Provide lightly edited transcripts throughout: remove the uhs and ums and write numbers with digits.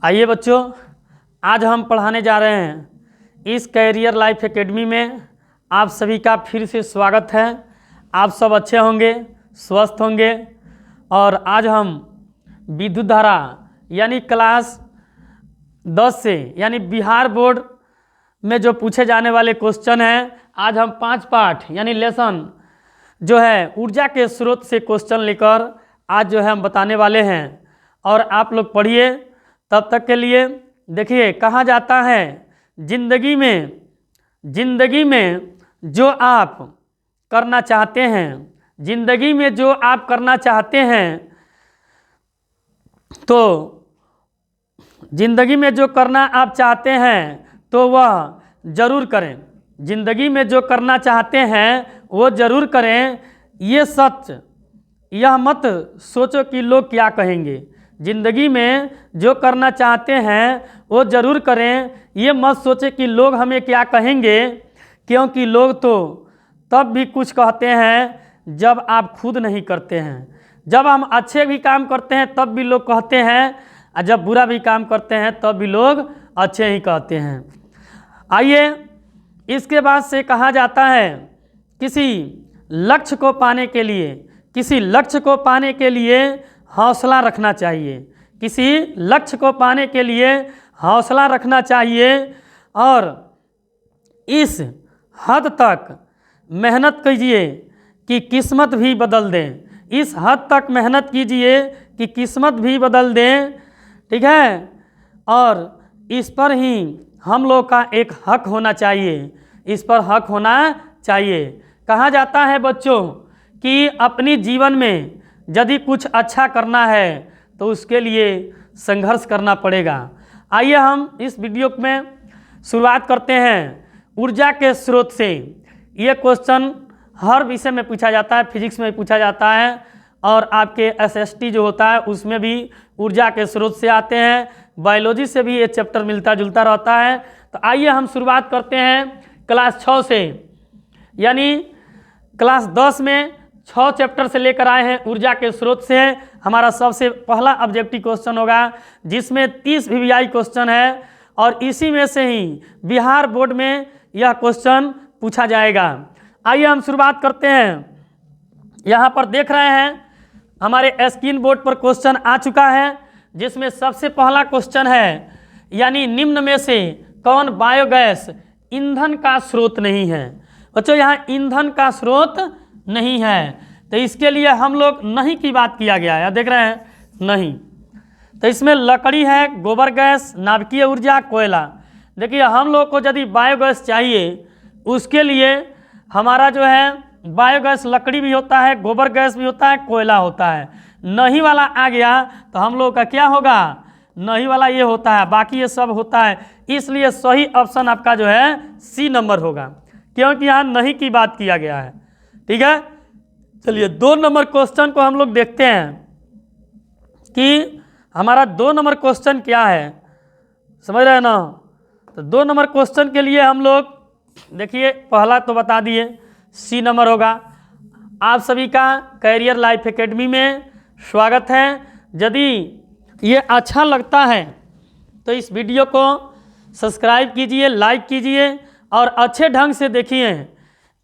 आइए बच्चों, आज हम पढ़ाने जा रहे हैं इस कैरियर लाइफ एकेडमी में। आप सभी का फिर से स्वागत है। आप सब अच्छे होंगे, स्वस्थ होंगे। और आज हम विद्युत धारा यानी क्लास 10 से यानी बिहार बोर्ड में जो पूछे जाने वाले क्वेश्चन हैं, आज हम 5 पाठ यानी लेसन जो है ऊर्जा के स्रोत से क्वेश्चन लेकर आज जो है हम बताने वाले हैं। और आप लोग पढ़िए। तब तक के लिए देखिए, कहा जाता है जिंदगी में जो आप करना चाहते हैं, जिंदगी में जो आप करना चाहते हैं, तो जिंदगी में जो करना आप चाहते हैं तो वह जरूर करें। जिंदगी में जो करना चाहते हैं वो जरूर करें। ये सच, यह मत सोचो कि लोग क्या कहेंगे। जिंदगी में जो करना चाहते हैं वो जरूर करें। ये मत सोचे कि लोग हमें क्या कहेंगे, क्योंकि लोग तो तब भी कुछ कहते हैं जब आप खुद नहीं करते हैं। जब हम अच्छे भी काम करते हैं तब भी लोग कहते हैं, और जब बुरा भी काम करते हैं तब भी लोग अच्छे ही कहते हैं। आइए, इसके बाद से कहा जाता है किसी लक्ष्य को पाने के लिए हौसला रखना चाहिए। किसी लक्ष्य को पाने के लिए हौसला रखना चाहिए और इस हद तक मेहनत कीजिए कि किस्मत भी बदल दें। इस हद तक मेहनत कीजिए कि किस्मत भी बदल दें। ठीक है। और इस पर ही हम लोग का एक हक होना चाहिए। इस पर हक होना चाहिए। कहा जाता है बच्चों कि अपनी जीवन में यदि कुछ अच्छा करना है तो उसके लिए संघर्ष करना पड़ेगा। आइए हम इस वीडियो में शुरुआत करते हैं ऊर्जा के स्रोत से। ये क्वेश्चन हर विषय में पूछा जाता है, फिजिक्स में पूछा जाता है और आपके एसएसटी जो होता है उसमें भी ऊर्जा के स्रोत से आते हैं। बायोलॉजी से भी ये चैप्टर मिलता जुलता रहता है। तो आइए हम शुरुआत करते हैं क्लास 6 से, यानी क्लास 10 में 6 चैप्टर से लेकर आए हैं ऊर्जा के स्रोत से। हमारा सबसे पहला ऑब्जेक्टिव क्वेश्चन होगा जिसमें 30 VVI क्वेश्चन है और इसी में से ही बिहार बोर्ड में यह क्वेश्चन पूछा जाएगा। आइए हम शुरुआत करते हैं। यहाँ पर देख रहे हैं हमारे स्क्रीन बोर्ड पर क्वेश्चन आ चुका है, जिसमें सबसे पहला क्वेश्चन है यानी निम्न में से कौन बायोगैस ईंधन का स्रोत नहीं है। बच्चों, यहाँ ईंधन का स्रोत नहीं है, तो इसके लिए हम लोग नहीं की बात किया गया है। देख रहे हैं, नहीं। तो इसमें लकड़ी है, गोबर गैस, नाभिकीय ऊर्जा, कोयला। देखिए, हम लोग को यदि बायोगैस चाहिए उसके लिए हमारा जो है बायोगैस लकड़ी भी होता है, गोबर गैस भी होता है, कोयला होता है। नहीं वाला आ गया तो हम लोग का क्या होगा, नहीं वाला ये होता है, बाकी ये सब होता है। इसलिए सही ऑप्शन आपका जो है सी नंबर होगा, क्योंकि यहाँ नहीं की बात किया गया है। ठीक है। चलिए 2 नंबर क्वेश्चन को हम लोग देखते हैं कि हमारा 2 नंबर क्वेश्चन क्या है। समझ रहे हैं ना। तो 2 नंबर क्वेश्चन के लिए हम लोग देखिए, पहला तो बता दिए सी नंबर होगा। आप सभी का कैरियर लाइफ एकेडमी में स्वागत है। यदि ये अच्छा लगता है तो इस वीडियो को सब्सक्राइब कीजिए, लाइक कीजिए और अच्छे ढंग से देखिए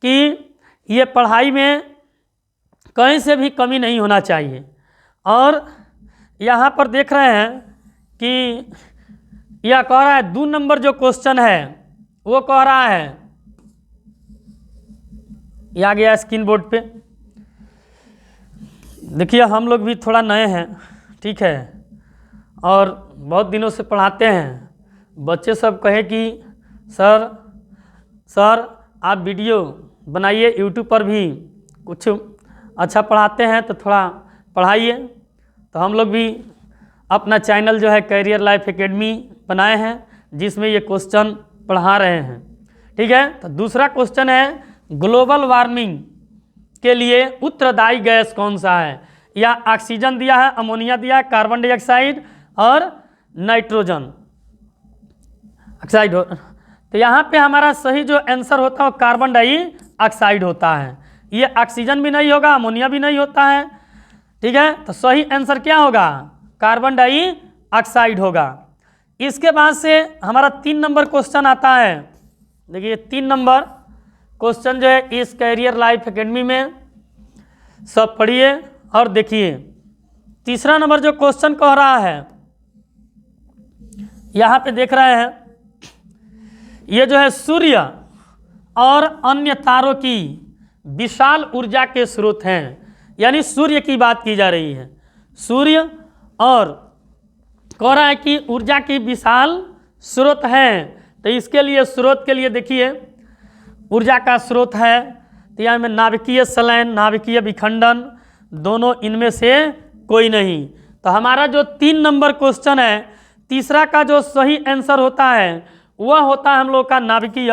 कि ये पढ़ाई में कहीं से भी कमी नहीं होना चाहिए। और यहाँ पर देख रहे हैं कि यह कह रहा है 2 नंबर जो क्वेश्चन है वो कह रहा है, ये आ गया स्क्रीन बोर्ड पे। देखिए, हम लोग भी थोड़ा नए हैं, ठीक है, और बहुत दिनों से पढ़ाते हैं। बच्चे सब कहे कि सर आप वीडियो बनाइए, यूट्यूब पर भी कुछ अच्छा पढ़ाते हैं तो थोड़ा पढ़ाइए। तो हम लोग भी अपना चैनल जो है कैरियर लाइफ एकेडमी बनाए हैं, जिसमें ये क्वेश्चन पढ़ा रहे हैं। ठीक है। तो दूसरा क्वेश्चन है ग्लोबल वार्मिंग के लिए उत्तरदायी गैस कौन सा है। या ऑक्सीजन दिया है, अमोनिया दिया है, कार्बन डाइऑक्साइड और नाइट्रोजन ऑक्साइड। तो यहाँ पे हमारा सही जो आंसर होता है वो कार्बन डाइऑक्साइड होता है। ये ऑक्सीजन भी नहीं होगा, अमोनिया भी नहीं होता है। ठीक है। तो सही आंसर क्या होगा, कार्बन डाइऑक्साइड होगा। इसके बाद से हमारा 3 नंबर क्वेश्चन आता है। देखिए 3 नंबर क्वेश्चन जो है इस कैरियर लाइफ एकेडमी में सब पढ़िए और देखिए। तीसरा नंबर जो क्वेश्चन कह रहा है, यहाँ पे देख रहे हैं, ये जो है सूर्य और अन्य तारों की विशाल ऊर्जा के स्रोत हैं, यानी सूर्य की बात की जा रही है। सूर्य और कह रहा है कि ऊर्जा की विशाल स्रोत हैं, तो इसके लिए स्रोत के लिए देखिए ऊर्जा का स्रोत है तो यहाँ में नाभिकीय संलयन, नाभिकीय विखंडन, दोनों इनमें से कोई नहीं। तो हमारा जो 3 नंबर क्वेश्चन है, तीसरा का जो सही आंसर होता है वह होता है हम लोग का नाभिकीय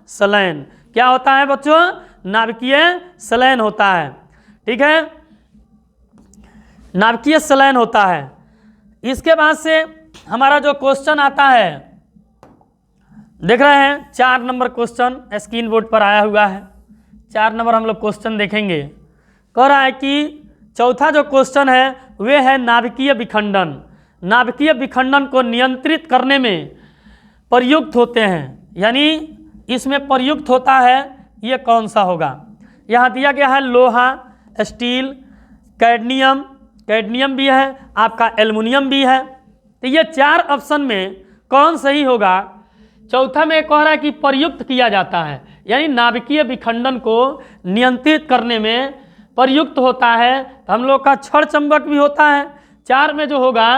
संलयन। क्या होता है बच्चों? नाभिकीय संलयन होता है। ठीक है, नाभिकीय संलयन होता है। इसके बाद से हमारा जो क्वेश्चन आता है, देख रहे हैं 4 नंबर क्वेश्चन स्क्रीन बोर्ड पर आया हुआ है। 4 नंबर हम लोग क्वेश्चन देखेंगे। कह रहा है कि चौथा जो क्वेश्चन है वे है नाभिकीय विखंडन। नाभिकीय विखंडन को नियंत्रित करने में प्रयुक्त होते हैं, यानी इसमें प्रयुक्त होता है, ये कौन सा होगा? यहाँ दिया गया है लोहा, स्टील, कैडमियम, कैडमियम भी है, आपका एल्युमिनियम भी है। तो ये 4 ऑप्शन में कौन सही होगा? चौथा में कह रहा है कि प्रयुक्त किया जाता है, यानी नाभिकीय विखंडन को नियंत्रित करने में प्रयुक्त होता है। तो हम लोग का छड़ चंबक भी होता है। 4 में जो होगा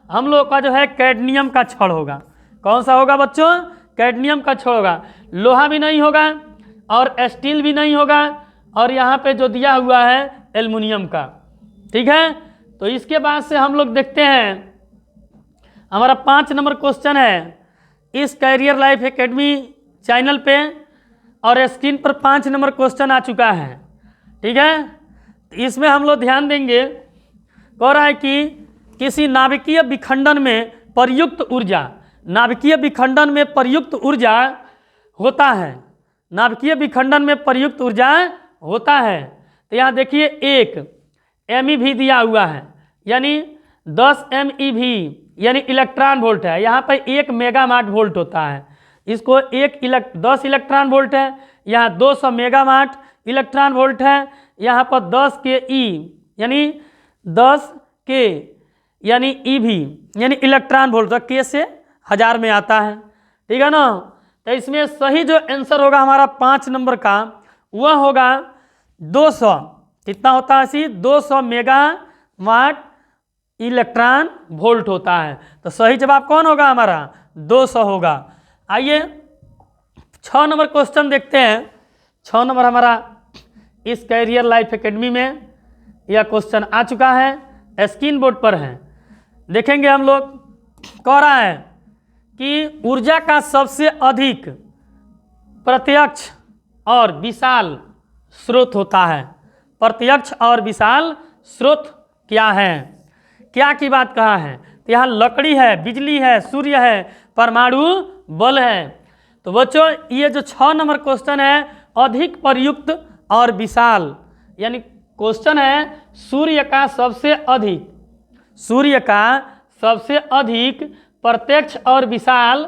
हम लोग का जो है कैडमियम का छड़ होगा। कौन सा होगा बच्चों? कैडमियम का छड़ होगा। लोहा भी नहीं होगा और स्टील भी नहीं होगा, और यहाँ पे जो दिया हुआ है एल्युमिनियम का। ठीक है, तो इसके बाद से हम लोग देखते हैं हमारा 5 नंबर क्वेश्चन है इस कैरियर लाइफ एकेडमी चैनल पे, और स्क्रीन पर 5 नंबर क्वेश्चन आ चुका है। ठीक है, तो इसमें हम लोग ध्यान देंगे। कह रहा है कि किसी नाभिकीय विखंडन में प्रयुक्त ऊर्जा, नाभिकीय विखंडन में प्रयुक्त ऊर्जा होता है, नाभिकीय विखंडन में प्रयुक्त ऊर्जा होता है। तो यहाँ देखिए 1 MeV दिया हुआ है, यानी 10 MeV यानी इलेक्ट्रॉन वोल्ट है। यहाँ पर 1 मेगावाट वोल्ट होता है, इसको 10 इलेक्ट्रॉन वोल्ट है। यहाँ 200 मेगावाट इलेक्ट्रॉन वोल्ट है। यहाँ पर 10 के ई यानी 10 के यानी EV यानी इलेक्ट्रॉन वोल्ट, तो के से 1000 में आता है। ठीक है ना, तो इसमें सही जो आंसर होगा हमारा 5 नंबर का वह होगा 200। कितना होता है इसी? 200 मेगावाट इलेक्ट्रॉन वोल्ट होता है। तो सही जवाब कौन होगा हमारा? 200 होगा। आइए 6 नंबर क्वेश्चन देखते हैं। 6 नंबर हमारा इस कैरियर लाइफ एकेडमी में यह क्वेश्चन आ चुका है, स्क्रीन बोर्ड पर है, देखेंगे हम लोग। कह रहा है कि ऊर्जा का सबसे अधिक प्रत्यक्ष और विशाल स्रोत होता है। प्रत्यक्ष और विशाल स्रोत क्या है? क्या की बात कहा है? तो यहाँ लकड़ी है, बिजली है, सूर्य है, परमाणु बल है। तो बच्चों ये जो 6 नंबर क्वेश्चन है अधिक प्रयुक्त और विशाल, यानी क्वेश्चन है सूर्य का सबसे अधिक, सूर्य का सबसे अधिक प्रत्यक्ष और विशाल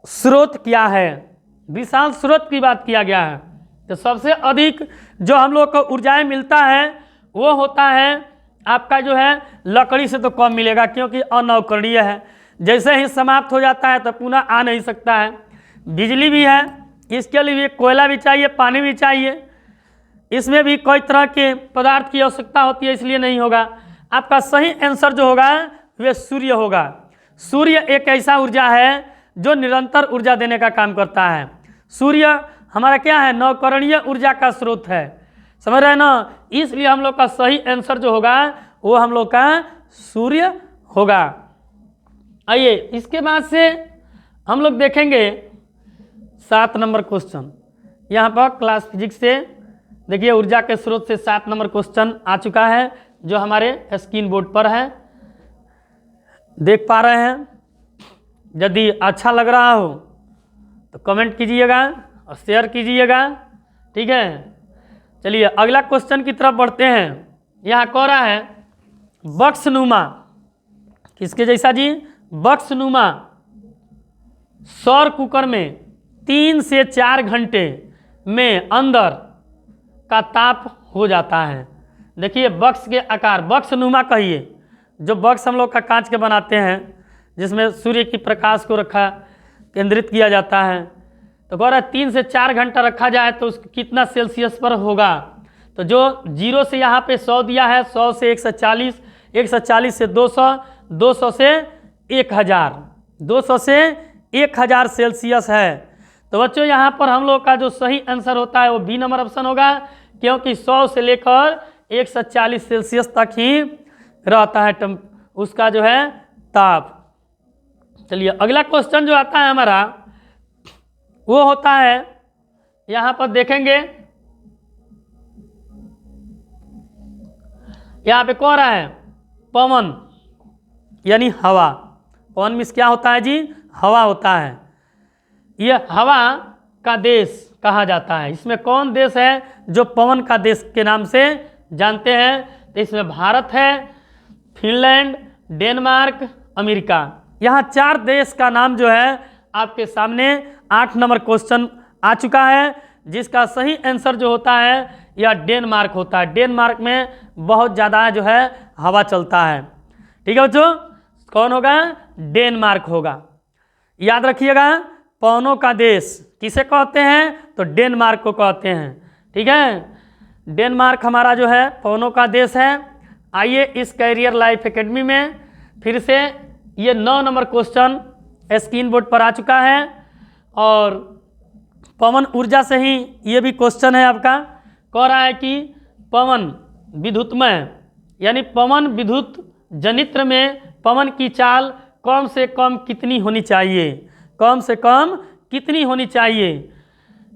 स्रोत क्या है? विशाल स्रोत की बात किया गया है। तो सबसे अधिक जो हम लोग को ऊर्जाएं मिलता है वो होता है आपका जो है लकड़ी से तो कम मिलेगा, क्योंकि अनवकरणीय है, जैसे ही समाप्त हो जाता है तो पुनः आ नहीं सकता है। बिजली भी है, इसके लिए कोयला भी चाहिए, पानी भी चाहिए, इसमें भी कई तरह के पदार्थ की आवश्यकता होती है, इसलिए नहीं होगा। आपका सही आंसर जो होगा वह सूर्य होगा। सूर्य एक ऐसा ऊर्जा है जो निरंतर ऊर्जा देने का काम करता है। सूर्य हमारा क्या है? नवकरणीय ऊर्जा का स्रोत है, समझ रहे हैं ना? इसलिए हम लोग का सही आंसर जो होगा वो हम लोग का सूर्य होगा। आइए इसके बाद से हम लोग देखेंगे 7 नंबर क्वेश्चन। यहाँ पर क्लास फिजिक्स से देखिए ऊर्जा के स्रोत से 7 नंबर क्वेश्चन आ चुका है, जो हमारे स्क्रीन बोर्ड पर है, देख पा रहे हैं। यदि अच्छा लग रहा हो तो कमेंट कीजिएगा और शेयर कीजिएगा। ठीक है, चलिए अगला क्वेश्चन की तरफ बढ़ते हैं। यहाँ कह रहा है बक्सनुमा, किसके जैसा जी? बक्सनुमा सौर कुकर में 3 से 4 घंटे में अंदर का ताप हो जाता है। देखिए बक्स के आकार, बक्सनुमा कहिए, जो बक्स हम लोग का कांच के बनाते हैं जिसमें सूर्य की प्रकाश को रखा केंद्रित किया जाता है, तो कह रहा है 3 से 4 घंटा रखा जाए तो उसको कितना सेल्सियस पर होगा। तो जो 0 से यहाँ पे 100 दिया है, 100 से 140, 140 से 200, 200 से 1000, 200 से 1000 सेल्सियस है। तो बच्चों यहाँ पर हम लोग का जो सही आंसर होता है वो बी नंबर ऑप्शन होगा, क्योंकि 100 से लेकर 140 सेल्सियस तक ही रहता है उसका जो है ताप। चलिए अगला क्वेश्चन जो आता है हमारा वो होता है, यहाँ पर देखेंगे, यहाँ पे कह रहा है पवन यानी हवा। पवन मीन्स क्या होता है जी? हवा होता है। यह हवा का देश कहा जाता है। इसमें कौन देश है जो पवन का देश के नाम से जानते हैं? तो इसमें भारत है, फिनलैंड, डेनमार्क, अमेरिका। यहाँ 4 देश का नाम जो है आपके सामने 8 नंबर क्वेश्चन आ चुका है, जिसका सही आंसर जो होता है यह डेनमार्क होता है। डेनमार्क में बहुत ज़्यादा जो है हवा चलता है। ठीक है बच्चों, कौन होगा? डेनमार्क होगा। याद रखिएगा, पवनों का देश किसे कहते हैं? तो डेनमार्क को कहते हैं। ठीक है, डेनमार्क हमारा जो है पवनों का देश है। आइए इस कैरियर लाइफ एकेडमी में फिर से ये 9 नंबर क्वेश्चन स्क्रीन बोर्ड पर आ चुका है, और पवन ऊर्जा से ही ये भी क्वेश्चन है आपका। कह रहा है कि पवन विद्युतमय यानी पवन विद्युत जनित्र में पवन की चाल कम से कम कितनी होनी चाहिए? कम से कम कितनी होनी चाहिए?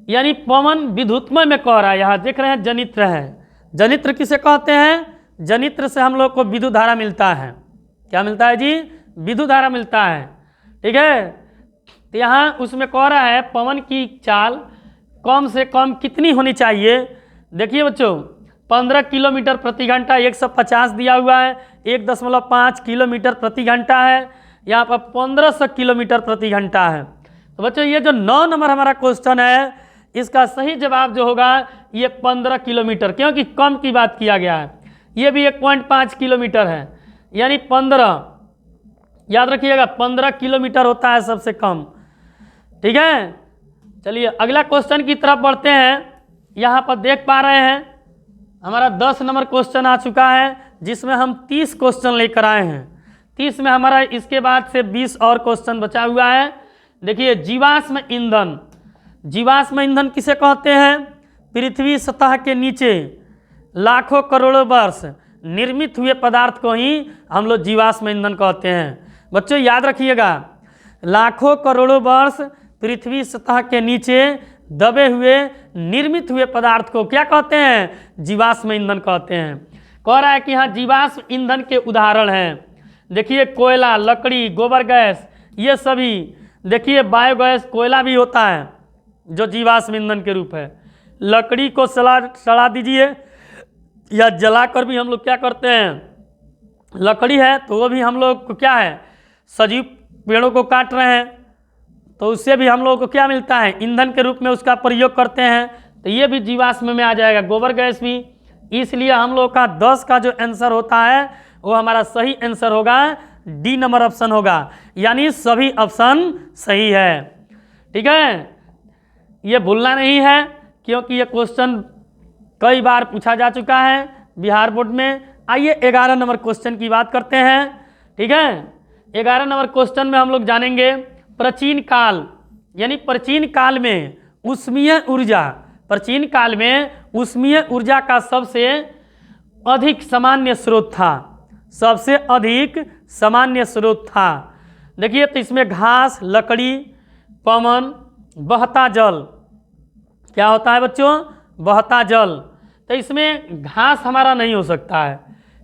यानी पवन विद्युतमय में कह रहा है। यहाँ देख रहे हैं जनित्र है। जनित्र किसे कहते हैं? जनित्र से हम लोग को विद्युत धारा मिलता है। क्या मिलता है जी? विद्युत धारा मिलता है। ठीक है, तो यहाँ उसमें कह रहा है पवन की चाल कम से कम कितनी होनी चाहिए। देखिए बच्चों, 15 किलोमीटर प्रति घंटा 150 दिया हुआ है, 1.5 किलोमीटर प्रति घंटा है, यहाँ पर 1500 किलोमीटर प्रति घंटा है। तो बच्चों ये जो 9 नंबर हमारा क्वेश्चन है, इसका सही जवाब जो होगा ये 15 किलोमीटर, क्योंकि कम की बात किया गया है। ये भी 1.5 किलोमीटर है, यानी 15, याद रखिएगा 15 किलोमीटर होता है सबसे कम। ठीक है, चलिए अगला क्वेश्चन की तरफ बढ़ते हैं। यहाँ पर देख पा रहे हैं हमारा 10 नंबर क्वेश्चन आ चुका है, जिसमें हम 30 क्वेश्चन लेकर आए हैं। 30 में हमारा इसके बाद से 20 और क्वेश्चन बचा हुआ है। देखिए जीवाश्म ईंधन, जीवाश्म ईंधन किसे कहते हैं? पृथ्वी सतह के नीचे लाखों करोड़ों वर्ष निर्मित हुए पदार्थ को ही हम लोग जीवाश्म ईंधन कहते हैं। बच्चों याद रखिएगा, लाखों करोड़ों वर्ष पृथ्वी सतह के नीचे दबे हुए निर्मित हुए पदार्थ को क्या कहते हैं? जीवाश्म ईंधन कहते हैं। कह रहा है कि हाँ जीवाश्म ईंधन के उदाहरण हैं। देखिए कोयला, लकड़ी, गोबर गैस, ये सभी। देखिए बायोगैस, कोयला भी होता है जो जीवाश्म ईंधन के रूप है। लकड़ी को सड़ा दीजिए या जलाकर भी हम लोग क्या करते हैं, लकड़ी है तो वो भी हम लोग को क्या है, सजीव पेड़ों को काट रहे हैं तो उससे भी हम लोगों को क्या मिलता है? ईंधन के रूप में उसका प्रयोग करते हैं, तो ये भी जीवाश्म में आ जाएगा। गोबर गैस भी। इसलिए हम लोग का 10 का जो आंसर होता है वो हमारा सही आंसर होगा डी नंबर ऑप्शन होगा, यानी सभी ऑप्शन सही है। ठीक है, ये भूलना नहीं है, क्योंकि ये क्वेश्चन कई बार पूछा जा चुका है बिहार बोर्ड में। आइए 11 नंबर क्वेश्चन की बात करते हैं। ठीक है, 11 नंबर क्वेश्चन में हम लोग जानेंगे प्राचीन काल, यानी प्राचीन काल में ऊष्मीय ऊर्जा, प्राचीन काल में ऊष्मीय ऊर्जा का सबसे अधिक सामान्य स्रोत था। सबसे अधिक सामान्य स्रोत था। देखिए तो इसमें घास, लकड़ी, पवन, बहता जल। क्या होता है बच्चों? बहता जल। तो इसमें घास हमारा नहीं हो सकता है,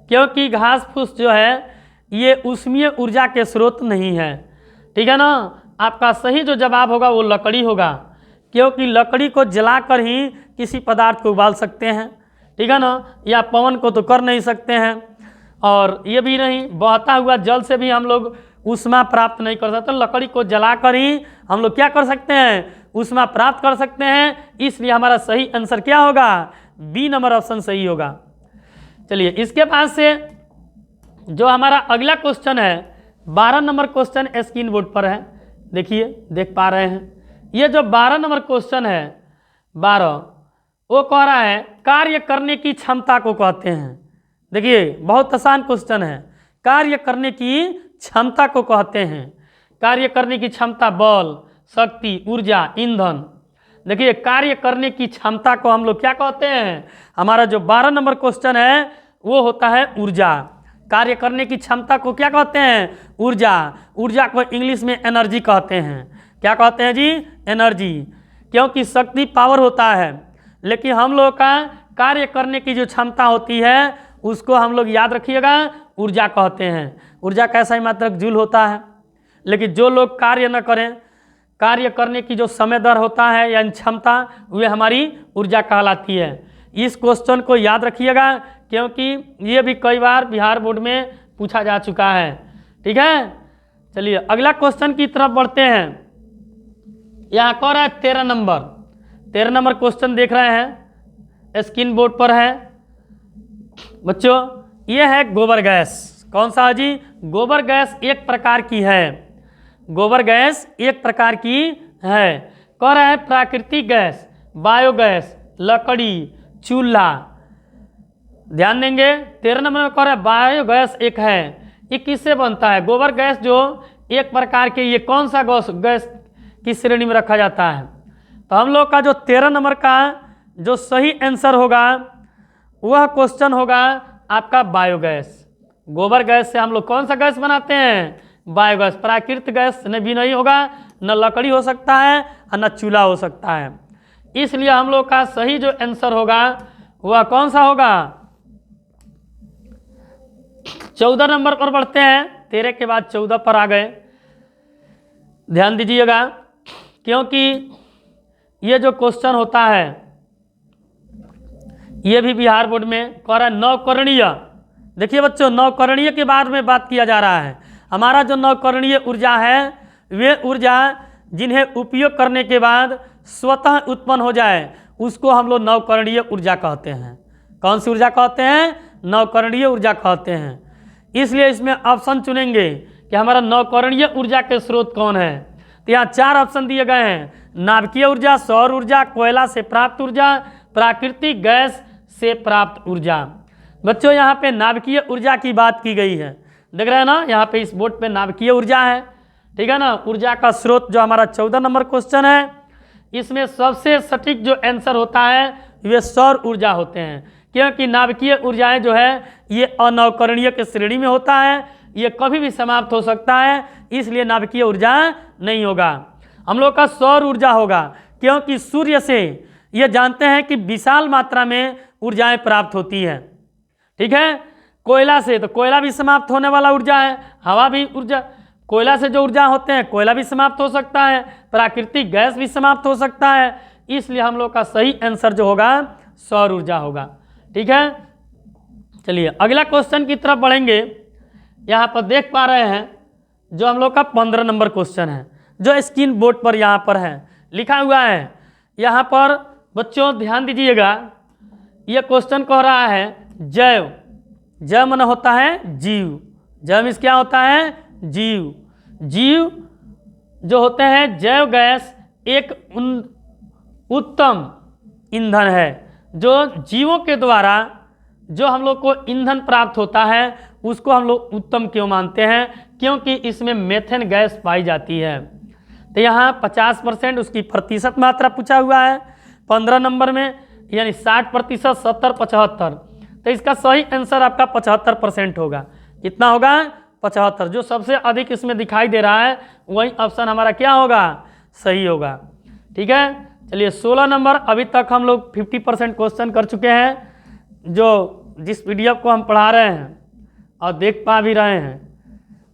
क्योंकि घास फूस जो है ये ऊष्मीय ऊर्जा के स्रोत नहीं है। ठीक है ना, आपका सही जो जवाब होगा वो लकड़ी होगा, क्योंकि लकड़ी को जलाकर ही किसी पदार्थ को उबाल सकते हैं। ठीक है ना, या पवन को तो कर नहीं सकते हैं, और ये भी नहीं, बहता हुआ जल से भी हम लोग ऊष्मा प्राप्त नहीं कर सकते। लकड़ी को जलाकर ही हम लोग क्या कर सकते हैं, ऊष्मा प्राप्त कर सकते हैं। इसलिए हमारा सही आंसर क्या होगा, बी नंबर ऑप्शन सही होगा। चलिए इसके बाद से जो हमारा अगला क्वेश्चन है 12 नंबर क्वेश्चन स्क्रीन बोर्ड पर है, देखिए देख पा रहे हैं। ये जो 12 नंबर क्वेश्चन है 12, वो कह रहा है कार्य करने की क्षमता को कहते हैं। देखिए बहुत आसान क्वेश्चन है, कार्य करने की क्षमता को कहते हैं। कार्य करने की क्षमता बल, शक्ति, ऊर्जा, ईंधन। देखिए कार्य करने की क्षमता को हम लोग क्या कहते हैं, हमारा जो 12 नंबर क्वेश्चन है वो होता है ऊर्जा। कार्य करने की क्षमता को क्या कहते हैं, ऊर्जा। ऊर्जा को इंग्लिश में एनर्जी कहते हैं। क्या कहते हैं जी, एनर्जी। क्योंकि शक्ति पावर होता है, लेकिन हम लोग का कार्य करने की जो क्षमता होती है उसको हम लोग याद रखिएगा ऊर्जा कहते हैं। ऊर्जा कैसा ही मात्रक जूल होता है, लेकिन जो लोग कार्य न करें, कार्य करने की जो समय दर होता है यानी क्षमता, वे हमारी ऊर्जा कहलाती है। इस क्वेश्चन को याद रखिएगा क्योंकि ये भी कई बार बिहार बोर्ड में पूछा जा चुका है। ठीक है, चलिए अगला क्वेश्चन की तरफ बढ़ते हैं। यहाँ कह रहा है 13 नंबर क्वेश्चन देख रहे हैं, स्क्रीन बोर्ड पर है बच्चों। ये है गोबर गैस। कौन सा जी, गोबर गैस एक प्रकार की है। गोबर गैस एक प्रकार की है। कह रहा है प्राकृतिक गैस, बायोगैस, लकड़ी, चूल्हा। ध्यान देंगे 13 नंबर में कह रहा है बायोगैस एक है। ये किससे बनता है, गोबर गैस जो एक प्रकार के, ये कौन सा गैस की श्रेणी में रखा जाता है। तो हम लोग का जो 13 नंबर का जो सही आंसर होगा वह क्वेश्चन होगा आपका बायोगैस। गोबर गैस से हम लोग कौन सा गैस बनाते हैं, बायोगैस। प्राकृतिक गैस न भी नहीं होगा, न लकड़ी हो सकता है और न चूल्हा हो सकता है। इसलिए हम लोग का सही जो आंसर होगा वह कौन सा होगा, 14 नंबर पर बढ़ते हैं। 13 के बाद 14 पर आ गए। ध्यान दीजिएगा क्योंकि ये जो क्वेश्चन होता है ये भी बिहार बोर्ड में कह रहा है नवकरणीय। देखिए बच्चों, नवकरणीय के बारे में बात किया जा रहा है। हमारा जो नवकरणीय ऊर्जा है वे ऊर्जा जिन्हें उपयोग करने के बाद स्वतः उत्पन्न हो जाए उसको हम लोग नवकरणीय ऊर्जा कहते हैं। कौन सी ऊर्जा कहते हैं, नवकरणीय ऊर्जा कहते हैं। इसलिए इसमें ऑप्शन चुनेंगे कि हमारा नवकरणीय ऊर्जा के स्रोत कौन है। तो यहाँ 4 ऑप्शन दिए गए हैं, नाभिकीय ऊर्जा, सौर ऊर्जा, कोयला से प्राप्त ऊर्जा, प्राकृतिक गैस से प्राप्त ऊर्जा। बच्चों यहाँ पे नाभिकीय ऊर्जा की बात की गई है, देख रहे हैं ना, यहाँ पे इस बोर्ड पे नाभिकीय ऊर्जा है। ठीक है ना, ऊर्जा का स्रोत जो हमारा 14 नंबर क्वेश्चन है, इसमें सबसे सटीक जो आंसर होता है वे सौर ऊर्जा होते हैं। क्योंकि नाभिकीय ऊर्जाएं जो है ये अनवकरणीय के श्रेणी में होता है, ये कभी भी समाप्त हो सकता है, इसलिए नाभिकीय ऊर्जा नहीं होगा। हम लोग का सौर ऊर्जा होगा क्योंकि सूर्य से ये जानते हैं कि विशाल मात्रा में ऊर्जाएं प्राप्त होती हैं। ठीक है, कोयला से तो कोयला भी समाप्त होने वाला ऊर्जा है, हवा भी ऊर्जा, कोयला से जो ऊर्जा होते हैं कोयला भी समाप्त हो सकता है, प्राकृतिक गैस भी समाप्त हो सकता है। इसलिए हम लोग का सही आंसर जो होगा सौर ऊर्जा होगा। ठीक है, चलिए अगला क्वेश्चन की तरफ बढ़ेंगे। यहाँ पर देख पा रहे हैं जो हम लोग का 15 नंबर क्वेश्चन है, जो स्क्रीन बोर्ड पर यहाँ पर है, लिखा हुआ है। यहाँ पर बच्चों ध्यान दीजिएगा, ये क्वेश्चन कह रहा है जैव। जैव मन होता है जीव, जैव मीन्स क्या होता है, जीव। जीव जो होते हैं, जैव गैस एक उत्तम ईंधन है। जो जीवों के द्वारा जो हम लोग को ईंधन प्राप्त होता है उसको हम लोग उत्तम क्यों मानते हैं, क्योंकि इसमें मेथेन गैस पाई जाती है। तो यहाँ 50% उसकी प्रतिशत मात्रा पूछा हुआ है 15 नंबर में, यानी 60%, 70, 75। तो इसका सही आंसर आपका 75% होगा। कितना होगा, 75। जो सबसे अधिक इसमें दिखाई दे रहा है वही ऑप्शन हमारा क्या होगा, सही होगा। ठीक है, चलिए 16 नंबर। अभी तक हम लोग 50% क्वेश्चन कर चुके हैं, जो जिस PDF को हम पढ़ा रहे हैं और देख पा भी रहे हैं।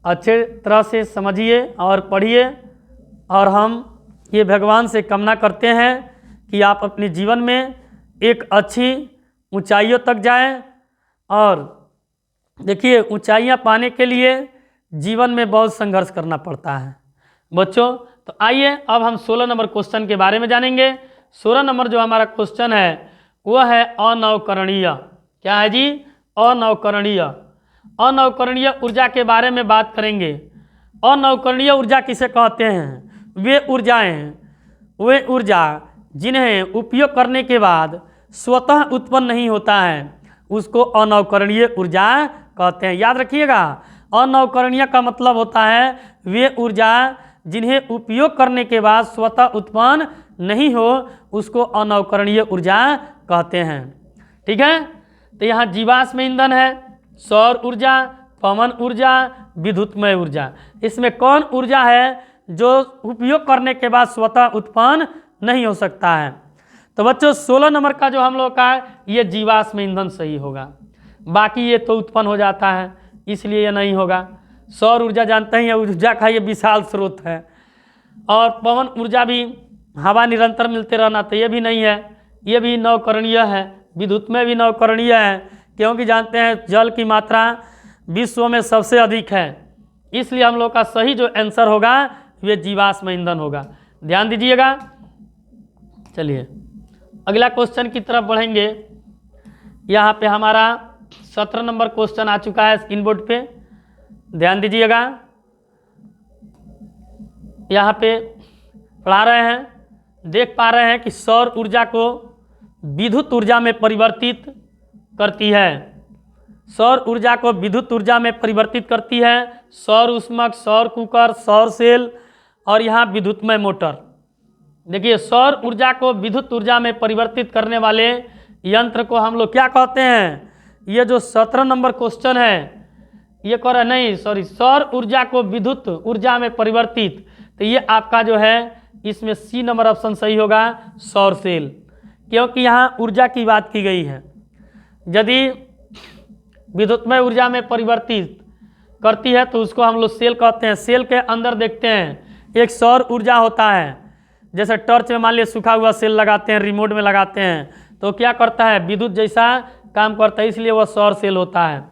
अच्छे तरह से समझिए और पढ़िए, और हम ये भगवान से कामना करते हैं कि आप अपने जीवन में एक अच्छी ऊंचाइयों तक जाएं। और देखिए ऊंचाइयां पाने के लिए जीवन में बहुत संघर्ष करना पड़ता है बच्चों। तो आइए अब हम 16 नंबर क्वेश्चन के बारे में जानेंगे। 16 नंबर जो हमारा क्वेश्चन है वह है अनवकरणीय। क्या है जी? अनवकरणीय। अनवकरणीय ऊर्जा के बारे में बात करेंगे। अनवकरणीय ऊर्जा किसे कहते हैं? वे ऊर्जा जिन्हें उपयोग करने के बाद स्वतः उत्पन्न नहीं होता है उसको अनवकरणीय ऊर्जा कहते हैं। याद रखिएगा, अनवकरणीय का मतलब होता है वे ऊर्जा जिन्हें उपयोग करने के बाद स्वतः उत्पन्न नहीं हो उसको अनवकरणीय ऊर्जा कहते हैं। ठीक है, तो यहाँ जीवाश्म ईंधन है, सौर ऊर्जा, पवन ऊर्जा, विद्युतमय ऊर्जा। इसमें कौन ऊर्जा है जो उपयोग करने के बाद स्वतः उत्पन्न नहीं हो सकता है? तो बच्चों 16 नंबर का जो हम लोग का है ये जीवाश्म ईंधन सही होगा। बाकी ये तो उत्पन्न हो जाता है इसलिए ये नहीं होगा। सौर ऊर्जा जानते ही ऊर्जा का ये विशाल स्रोत है, और पवन ऊर्जा भी हवा निरंतर मिलते रहना तो ये भी नहीं है, ये भी नवकरणीय है। विद्युत में भी नवकरणीय है क्योंकि जानते हैं जल की मात्रा विश्व में सबसे अधिक है, इसलिए हम लोग का सही जो आंसर होगा वे जीवाश्म ईंधन होगा। ध्यान दीजिएगा। चलिए अगला क्वेश्चन की तरफ बढ़ेंगे। यहाँ पे हमारा 17 नंबर क्वेश्चन आ चुका है स्क्रीन बोर्ड पे, ध्यान दीजिएगा। यहाँ पे पढ़ा रहे हैं, देख पा रहे हैं कि सौर ऊर्जा को विद्युत ऊर्जा में परिवर्तित करती है। सौर ऊर्जा को विद्युत ऊर्जा में परिवर्तित करती है सौर ऊष्मक, सौर कुकर, सौर सेल और यहाँ विद्युतमय मोटर। देखिए सौर ऊर्जा को विद्युत ऊर्जा में परिवर्तित करने वाले यंत्र को हम लोग क्या कहते हैं? ये जो 17 नंबर क्वेश्चन है ये कह रहा नहीं, सॉरी, सौर ऊर्जा को विद्युत ऊर्जा में परिवर्तित, तो ये आपका जो है इसमें सी नंबर ऑप्शन सही होगा, सौर सेल, क्योंकि यहाँ ऊर्जा की बात की गई है। यदि विद्युतमय ऊर्जा में परिवर्तित करती है तो उसको हम लोग सेल कहते हैं। सेल के अंदर देखते हैं एक सौर ऊर्जा होता है, जैसे टॉर्च में मान लिया सूखा हुआ सेल लगाते हैं, रिमोट में लगाते हैं तो क्या करता है? विद्युत जैसा काम करता है, इसलिए वह सौर सेल होता है।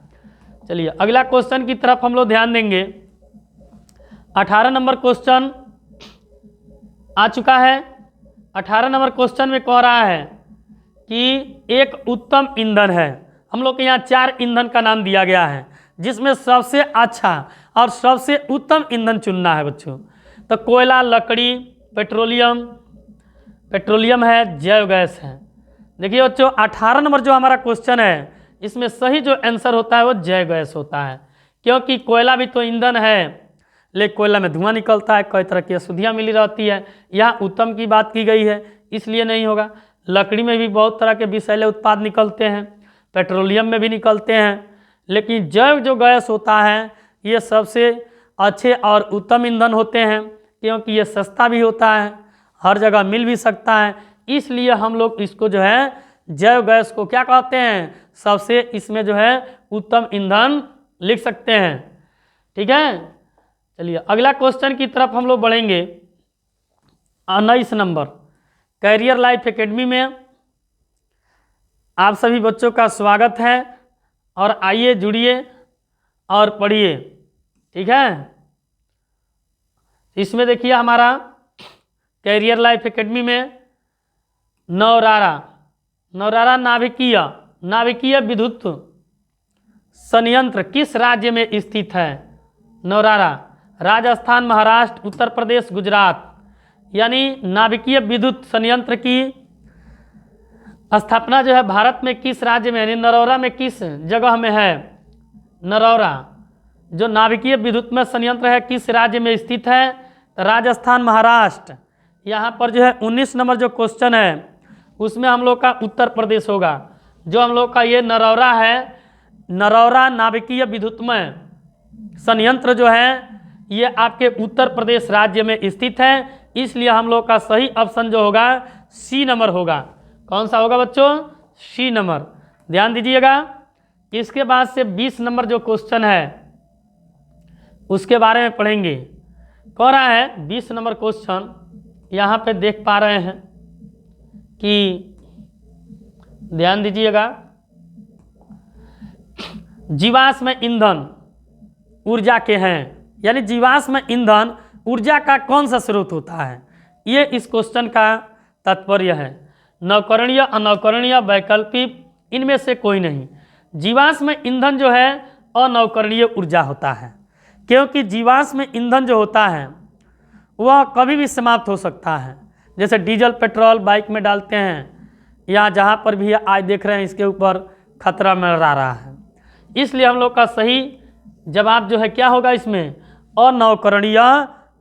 चलिए अगला क्वेश्चन की तरफ हम लोग ध्यान देंगे। 18 नंबर क्वेश्चन आ चुका है। 18 नंबर क्वेश्चन में कह रहा है कि एक उत्तम ईंधन है। हम लोग के यहाँ 4 ईंधन का नाम दिया गया है जिसमें सबसे अच्छा और सबसे उत्तम ईंधन चुनना है बच्चों। तो कोयला, लकड़ी, पेट्रोलियम है, जैव गैस है। देखिए बच्चों 18 नंबर जो हमारा क्वेश्चन है इसमें सही जो आंसर होता है वो जैव गैस होता है, क्योंकि कोयला भी तो ईंधन है लेकिन कोयला में धुआं निकलता है, कई तरह की अशुद्धियाँ मिली रहती है। यहाँ उत्तम की बात की गई है इसलिए नहीं होगा। लकड़ी में भी बहुत तरह के विषैले उत्पाद निकलते हैं, पेट्रोलियम में भी निकलते हैं, लेकिन जैव जो गैस होता है ये सबसे अच्छे और उत्तम ईंधन होते हैं क्योंकि ये सस्ता भी होता है, हर जगह मिल भी सकता है, इसलिए हम लोग इसको जो है जैव गैस को क्या कहते हैं? सबसे इसमें जो है उत्तम ईंधन लिख सकते हैं। ठीक है, चलिए अगला क्वेश्चन की तरफ हम लोग बढ़ेंगे। 19 नंबर कैरियर लाइफ एकेडमी में आप सभी बच्चों का स्वागत है और आइए जुड़िए और पढ़िए। ठीक है, इसमें देखिए हमारा कैरियर लाइफ एकेडमी में नौरारा नाभिकीय विद्युत संयंत्र किस राज्य में स्थित है? नौरारा राजस्थान, महाराष्ट्र, उत्तर प्रदेश, गुजरात। यानी नाभिकीय विद्युत संयंत्र की स्थापना जो है भारत में किस राज्य में, यानी नरौरा में किस जगह में है? नरौरा जो नाभिकीय विद्युत में संयंत्र है किस राज्य में स्थित है? राजस्थान, महाराष्ट्र। यहाँ पर जो है 19 नंबर जो क्वेश्चन है उसमें हम लोग का उत्तर प्रदेश होगा। जो हम लोग का ये नरौरा है, नरौरा नाभिकीय विद्युतमय संयंत्र जो है ये आपके उत्तर प्रदेश राज्य में स्थित है, इसलिए हम लोग का सही ऑप्शन जो होगा सी नंबर होगा। कौन सा होगा बच्चों? C number. ध्यान दीजिएगा। इसके बाद से 20 नंबर जो क्वेश्चन है उसके बारे में पढ़ेंगे। कह रहा है 20 नंबर क्वेश्चन, यहाँ पे देख पा रहे हैं कि ध्यान दीजिएगा, जीवाश्म ईंधन ऊर्जा के हैं, यानी जीवाश्म ईंधन ऊर्जा का कौन सा स्रोत होता है, ये इस क्वेश्चन का तात्पर्य है। नवकरणीय, अनवकरणीय, वैकल्पिक, इनमें से कोई नहीं। जीवाश्म ईंधन जो है अनवकरणीय ऊर्जा होता है, क्योंकि जीवाश्म ईंधन जो होता है वह कभी भी समाप्त हो सकता है। जैसे डीजल पेट्रोल बाइक में डालते हैं, या जहाँ पर भी आज देख रहे हैं इसके ऊपर खतरा मंडरा रहा है। इसलिए हम लोग का सही जवाब जो है क्या होगा, इसमें अनवकरणीय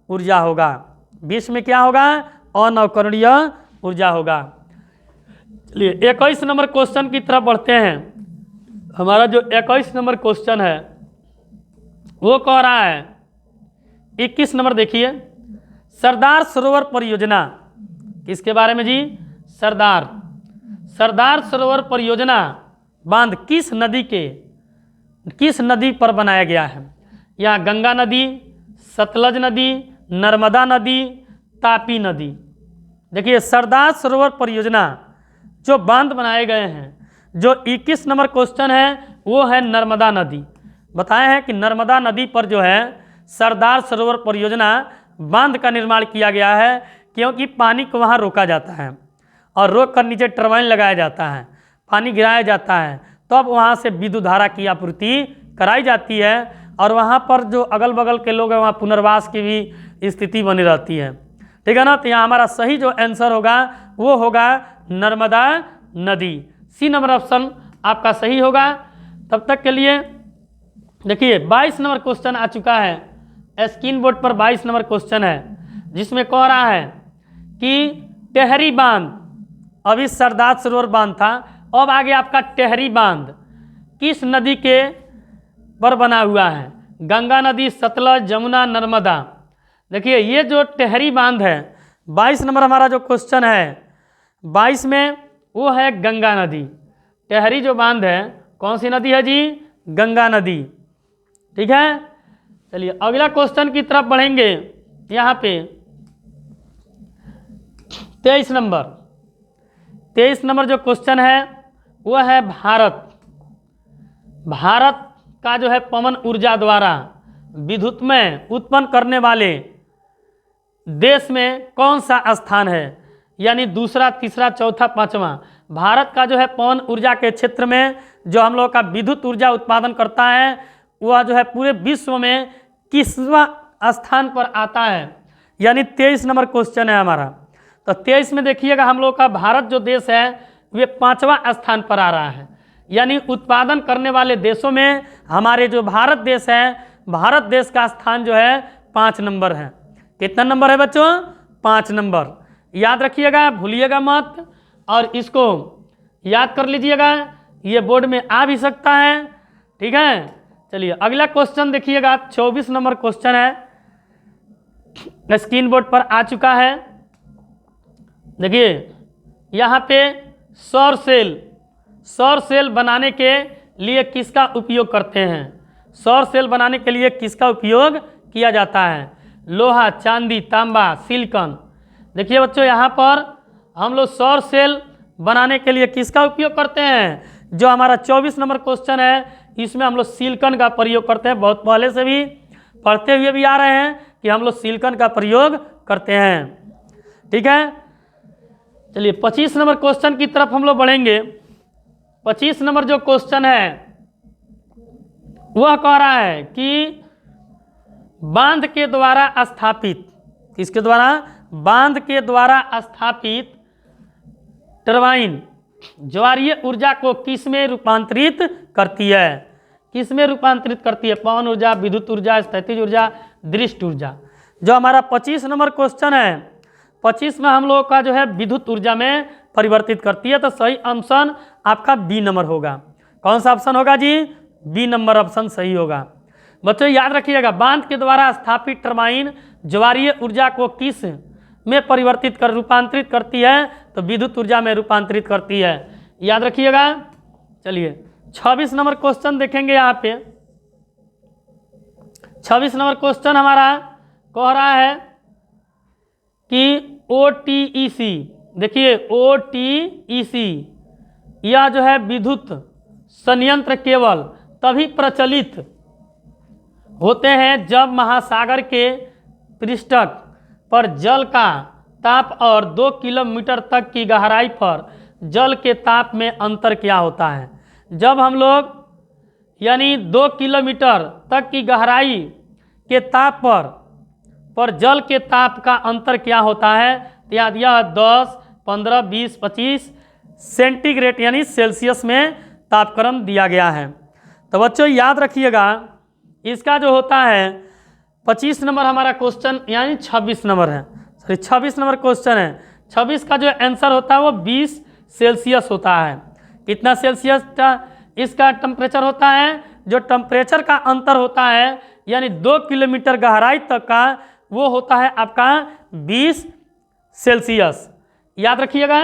ऊर्जा होगा। 20 में क्या होगा, अनवकरणीय ऊर्जा होगा। चलिए 21 नंबर क्वेश्चन की तरफ बढ़ते हैं। हमारा जो 21 नंबर क्वेश्चन है वो कह रहा है, 21 नंबर देखिए, सरदार सरोवर परियोजना किसके बारे में जी, सरदार सरोवर परियोजना बांध किस नदी पर बनाया गया है। यहाँ गंगा नदी, सतलज नदी, नर्मदा नदी, तापी नदी। देखिए सरदार सरोवर परियोजना जो बांध बनाए गए हैं, जो 21 नंबर क्वेश्चन है वो है नर्मदा नदी। बताए हैं कि नर्मदा नदी पर जो है सरदार सरोवर परियोजना बांध का निर्माण किया गया है, क्योंकि पानी को वहाँ रोका जाता है और रोक कर नीचे टरबाइन लगाया जाता है, पानी गिराया जाता है, तब तो वहाँ से विद्युत धारा की आपूर्ति कराई जाती है, और वहाँ पर जो अगल बगल के लोग हैं वहाँ पुनर्वास की भी स्थिति बनी रहती है। ठीक है ना। तो यहाँ हमारा सही जो आंसर होगा वो होगा नर्मदा नदी। सी नंबर ऑप्शन आपका सही होगा। तब तक के लिए देखिए 22 नंबर क्वेश्चन आ चुका है, स्क्रीन बोर्ड पर 22 नंबर क्वेश्चन है, जिसमें कह रहा है कि टेहरी बांध, अभी सरदार सरोवर बांध था, अब आगे आपका टेहरी बांध किस नदी के पर बना हुआ है, गंगा नदी, सतलज, जमुना, नर्मदा। देखिए ये जो टेहरी बांध है 22 नंबर हमारा जो क्वेश्चन है 22 में वो है गंगा नदी। टेहरी जो बांध है कौन सी नदी है जी, गंगा नदी। ठीक है। चलिए अगला क्वेश्चन की तरफ बढ़ेंगे। यहाँ पे 23 नंबर जो क्वेश्चन है वो है भारत का जो है पवन ऊर्जा द्वारा विद्युत में उत्पन्न करने वाले देश में कौन सा स्थान है, यानी दूसरा, तीसरा, चौथा, पांचवा। भारत का जो है पवन ऊर्जा के क्षेत्र में जो हम लोग का विद्युत ऊर्जा उत्पादन करता है वह जो है पूरे विश्व में किसवां स्थान पर आता है, यानी 23 नंबर क्वेश्चन है हमारा। तो 23 में देखिएगा हम लोग का भारत जो देश है वे 5वां स्थान पर आ रहा है, यानी उत्पादन करने वाले देशों में हमारे जो भारत देश है, भारत देश का स्थान जो है 5 नंबर है। कितना नंबर है बच्चों, 5 नंबर। याद रखिएगा, भूलिएगा मत, और इसको याद कर लीजिएगा, ये बोर्ड में आ भी सकता है। ठीक है। चलिए अगला क्वेश्चन देखिएगा, 24 नंबर क्वेश्चन है, स्क्रीन बोर्ड पर आ चुका है। देखिए यहाँ पे सौर सेल बनाने के लिए किसका उपयोग करते हैं, सौर सेल बनाने के लिए किसका उपयोग किया जाता है, लोहा, चांदी, तांबा, सिलिकॉन। देखिए बच्चों यहाँ पर हम लोग सौर सेल बनाने के लिए किसका उपयोग करते हैं, जो हमारा 24 नंबर क्वेश्चन है इसमें हम लोग सिलिकॉन का प्रयोग करते हैं। बहुत पहले से भी पढ़ते हुए भी आ रहे हैं कि हम लोग सिलिकॉन का प्रयोग करते हैं। ठीक है। चलिए 25 नंबर क्वेश्चन की तरफ हम लोग बढ़ेंगे। 25 नंबर जो क्वेश्चन है वह कह रहा है कि बांध के द्वारा स्थापित, किसके द्वारा, बांध के द्वारा स्थापित टरबाइन ज्वारीय ऊर्जा को किस में रूपांतरित करती है, किस में रूपांतरित करती है, पवन ऊर्जा, विद्युत ऊर्जा, स्थैतिज ऊर्जा, दृष्ट ऊर्जा। जो हमारा 25 नंबर क्वेश्चन है 25 में हम लोग का जो है विद्युत ऊर्जा में परिवर्तित करती है। तो सही ऑप्शन आपका बी नंबर होगा। कौन सा ऑप्शन होगा जी, बी नंबर ऑप्शन सही होगा। बच्चों याद रखिएगा, बांध के द्वारा स्थापित टरबाइन ज्वारीय ऊर्जा को किस में परिवर्तित कर रूपांतरित करती है, तो विद्युत ऊर्जा में रूपांतरित करती है। याद रखिएगा। चलिए 26 नंबर क्वेश्चन देखेंगे। यहाँ पे 26 नंबर क्वेश्चन हमारा कह रहा है कि OTEC, देखिए OTEC यह जो है विद्युत संयंत्र केवल तभी प्रचलित होते हैं जब महासागर के पृष्ठक पर जल का ताप और 2 किलोमीटर तक की गहराई पर जल के ताप में अंतर क्या होता है। जब हम लोग यानी 2 किलोमीटर तक की गहराई के ताप पर जल के ताप का अंतर क्या होता है, तो याद दिया 10, 15, 20, 25 सेंटीग्रेड यानी सेल्सियस में तापक्रम दिया गया है। तो बच्चों याद रखिएगा, इसका जो होता है 25 नंबर हमारा क्वेश्चन यानी 26 नंबर है, सॉरी 26 नंबर क्वेश्चन है। 26 का जो आंसर होता है वो 20 सेल्सियस होता है। कितना सेल्सियस का इसका टेम्परेचर होता है, जो टेम्परेचर का अंतर होता है यानी 2 किलोमीटर गहराई तक का, वो होता है आपका 20 सेल्सियस, याद रखिएगा।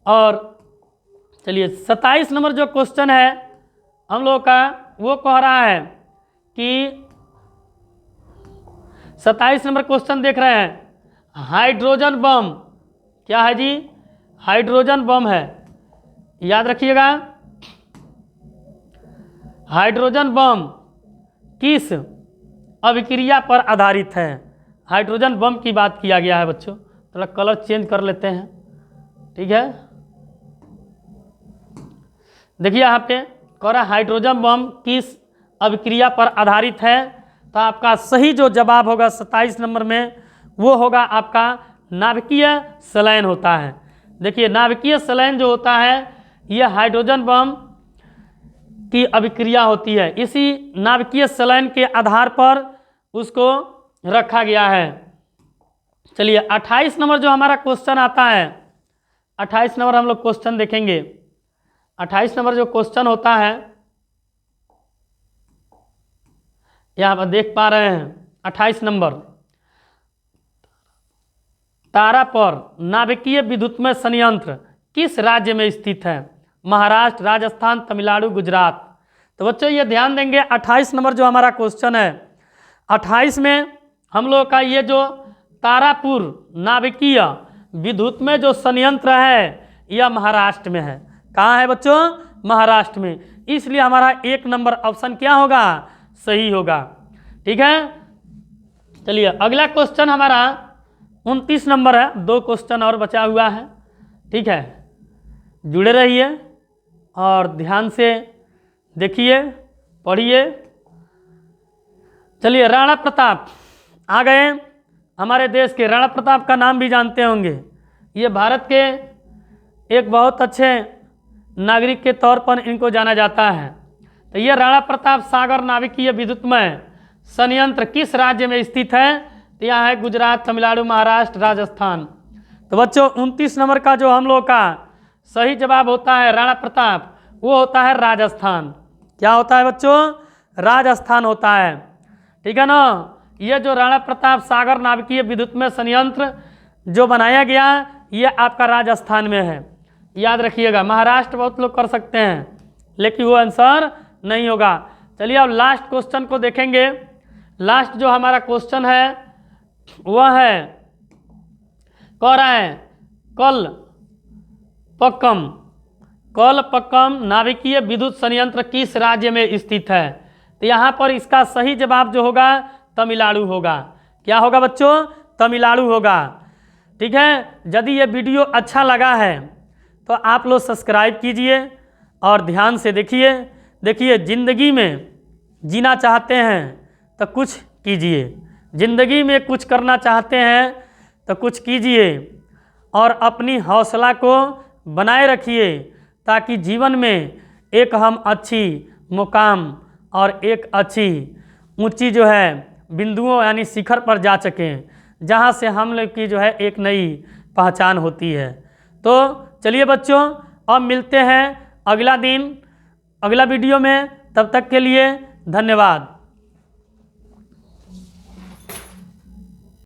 और चलिए 27 नंबर जो क्वेश्चन है हम लोग का, वो कह रहा है कि 27 नंबर क्वेश्चन देख रहे हैं, हाइड्रोजन बम क्या है जी, हाइड्रोजन बम है, याद रखिएगा। हाइड्रोजन बम किस अभिक्रिया पर आधारित है। हाइड्रोजन बम की बात किया गया है बच्चों, थोड़ा कलर चेंज कर लेते हैं, ठीक है। देखिए यहाँ पे कह रहा है हाइड्रोजन बम किस अभिक्रिया पर आधारित है, तो आपका सही जो जवाब होगा 27 नंबर में वो होगा आपका नाभिकीय संलयन होता है। देखिए नाभिकीय संलयन जो होता है ये हाइड्रोजन बम की अभिक्रिया होती है, इसी नाभिकीय संलयन के आधार पर उसको रखा गया है। चलिए 28 नंबर जो हमारा क्वेश्चन आता है, 28 नंबर हम लोग क्वेश्चन देखेंगे। 28 नंबर जो क्वेश्चन होता है यहाँ पर देख पा रहे हैं, 28 नंबर, तारा पर नाभिकीय विद्युतमय संयंत्र किस राज्य में स्थित है। महाराष्ट्र, राजस्थान, तमिलनाडु, गुजरात। तो बच्चों ये ध्यान देंगे 28 नंबर जो हमारा क्वेश्चन है, 28 में हम लोग का ये जो तारापुर नाभिकीय विद्युतमय जो संयंत्र है यह महाराष्ट्र में है। कहाँ है बच्चों, महाराष्ट्र में, इसलिए हमारा 1 नंबर ऑप्शन क्या होगा, सही होगा, ठीक है। चलिए अगला क्वेश्चन हमारा 29 नंबर है, 2 क्वेश्चन और बचा हुआ है, ठीक है। जुड़े रहिए और ध्यान से देखिए, पढ़िए। चलिए राणा प्रताप आ गए, हमारे देश के राणा प्रताप का नाम भी जानते होंगे, ये भारत के एक बहुत अच्छे नागरिक के तौर पर इनको जाना जाता है। तो ये राणा प्रताप सागर नाभिकीय विद्युतमय संयंत्र किस राज्य में स्थित है, तो यह है गुजरात, तमिलनाडु, महाराष्ट्र, राजस्थान। तो बच्चों 29 नंबर का जो हम लोग का सही जवाब होता है राणा प्रताप, वो होता है राजस्थान। क्या होता है बच्चों, राजस्थान होता है, ठीक है ना। ये जो राणा प्रताप सागर नाभिकीय विद्युतमय संयंत्र जो बनाया गया ये आपका राजस्थान में है, याद रखिएगा। महाराष्ट्र बहुत लोग कर सकते हैं लेकिन वो आंसर नहीं होगा। चलिए अब लास्ट क्वेश्चन को देखेंगे। लास्ट जो हमारा क्वेश्चन है वह है, कह रहा है कलपक्कम नाभिकीय विद्युत संयंत्र किस राज्य में स्थित है। तो यहाँ पर इसका सही जवाब जो होगा तमिलनाडु होगा। क्या होगा बच्चों, तमिलनाडु होगा, ठीक है। यदि ये वीडियो अच्छा लगा है तो आप लोग सब्सक्राइब कीजिए और ध्यान से देखिए। देखिए ज़िंदगी में जीना चाहते हैं तो कुछ कीजिए, ज़िंदगी में कुछ करना चाहते हैं तो कुछ कीजिए और अपनी हौसला को बनाए रखिए ताकि जीवन में एक हम अच्छी मुकाम और एक अच्छी ऊंची जो है बिंदुओं यानी शिखर पर जा सकें, जहां से हम लोग की जो है एक नई पहचान होती है। तो चलिए बच्चों अब मिलते हैं अगला दिन अगला वीडियो में, तब तक के लिए धन्यवाद।